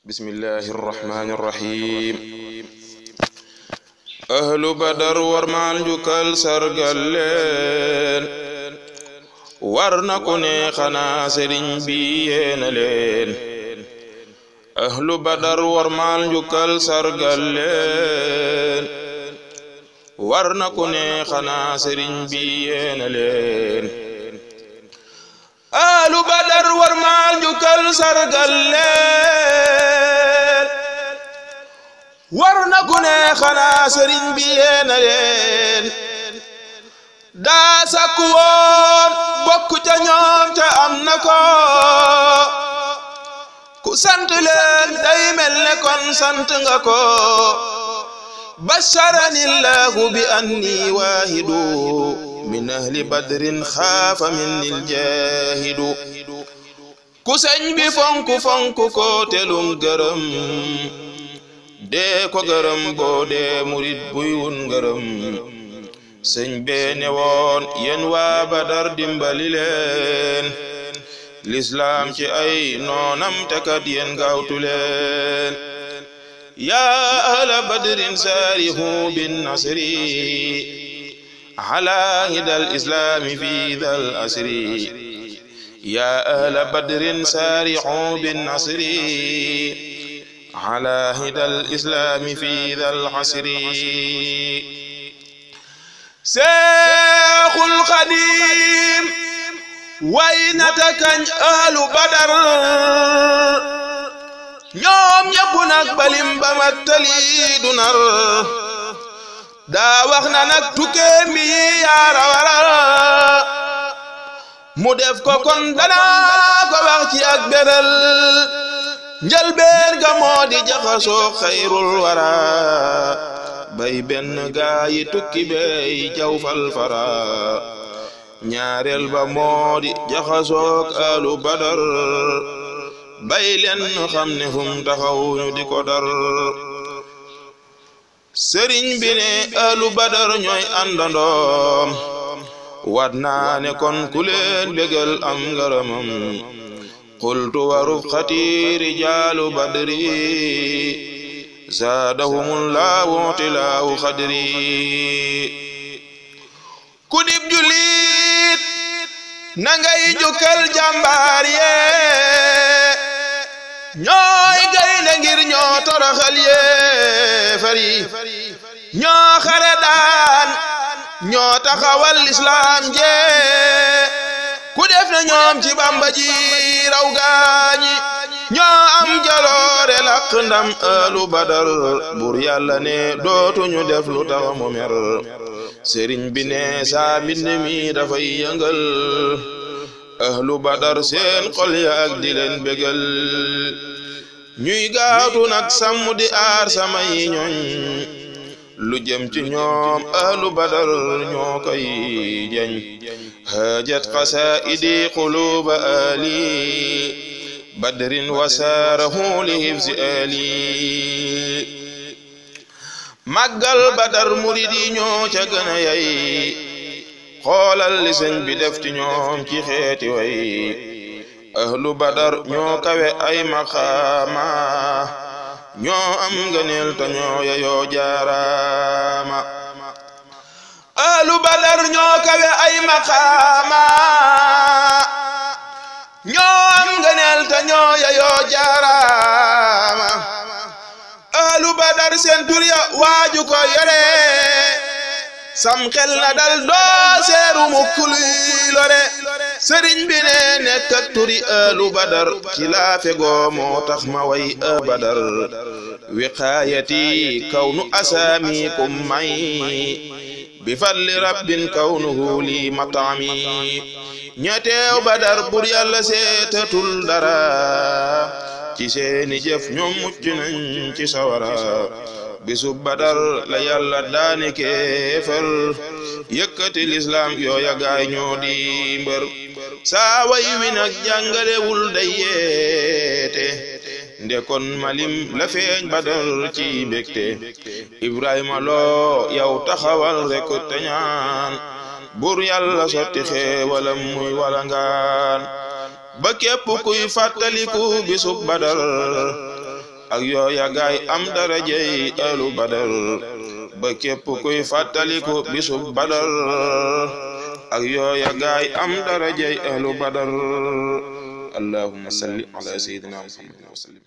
bismillahi irrahmani irrahim ahlu badar warmaal njukkal sargal leen war na ku ne xanaa sëriñ bi yéena leen ahlu badar warmaal njukkal sargal leen war na ku ne xanaa sëriñ bi yéena leen ahlu badar warmaal njukkal sargal leen war na ku ne xanaa sëriñ bi yéena leen daa sakku woon bokk ca ñoom te am na ko ku sant leen day mel ne kon sant nga ko basharanillahu bi anni waahidu min ahli badrin xaafa minnil jaahidu ku sëñ bi fonk ko telum gërëm dee ko gërëm boo dee murit buy wun ngërëm sëñ bee ne woon yéen waa badar dimbali leen lislaam ci ay noonam tekat yéen gaawtu leen yaa ahla badrin saarihu bin nasri ala hidal islaami fi dal asri yaa ahla badrin saarihu bin nasri ala hidal islaami fi dal asri seexul xadiim way nata kañ ahlu badar ñoom ñépp nag balim ba mattali du nar daa wax na nag tukkee mi yaara waral mu def ko kon danaa ko wax ci ak beral njëlbeen ga moo di jaxasoo xayrul wara bay benn gaa yi tukki bay jaw fal fara ñaareel ba moo di jaxasook ahlu badar bay leen xam ne fum taxaw ñu di ko dar sëriñ bi ne ahlu badar ñooy àndandoom wat naa ne kon ku leen bégal am ngërëmam qultu wa rufqati rijaalu badri zaadahumullahu tilaahu xadri ku dib julit na ngay jukkal jàmbaar yee ñooy gaynde ngir ñoo toroxal yee fari ñoo xare daan ñoo taxawal lislaam jee ku def na ñoom ci bamba ji raw gaañi ñoo am jaloore laq ndam ahlu badar bur yàlla ne dootuñu def lu tax mu mer sëriñ bi ne saa mbind mi dafay yëngal ahlu badar seen xol ya ak di leen bégal ñuy gaatu nag sàmm di aar samay ñoñ lu jëm ci ñoom ahlu badar ñoo koy jañ haajat qasaa'idi quluuba ali badrin wasaarahu li hifzi ali màggal badar murid yi ñoo ca gën a yay xoolal li sëñ bi def ci ñoom ci xeeti way ahlu badar ñoo kawe ay maqaama ñoo am ngëneel te ñoo yayoo jaaraama ahlu badar ñoo kawe ay maqaama ñoo am ngëneel te ñoo yayoo jaaraama ahlu badar seen tur ya waaju ko yore sam xel na dal doo seeru mukk luy lore sëriñ bi ne nekk ak turi ahlu badar ci laa fegoo moo tax ma way ahlu badar wiqaayati kawnu asaamikum may bi fadli rabbin kawnuhu li matami ñeteew badar bur yàlla seetatul dara ci seeni jëf ñoom mucc nañ ci sawara bisub badar la yàlla daane kéefar yëkkati lislaam yooya gaay ñoo di mbër saa way wi nag jàngalewul day yeete ndekon malim la feeñ badar ci mbégte ibrahima loo yow taxawal rek te ñaan bur yàlla sotti xeewalam muy walangaan ba képp kuy fàttaliku bisub badar ak yooya gaay am darajey ahlu badar ba képp kuy fàttaliku bisub badar ak yooya gaay am darajey ahlu badar allahumma salli ala sayyidina muhammadin wa sallim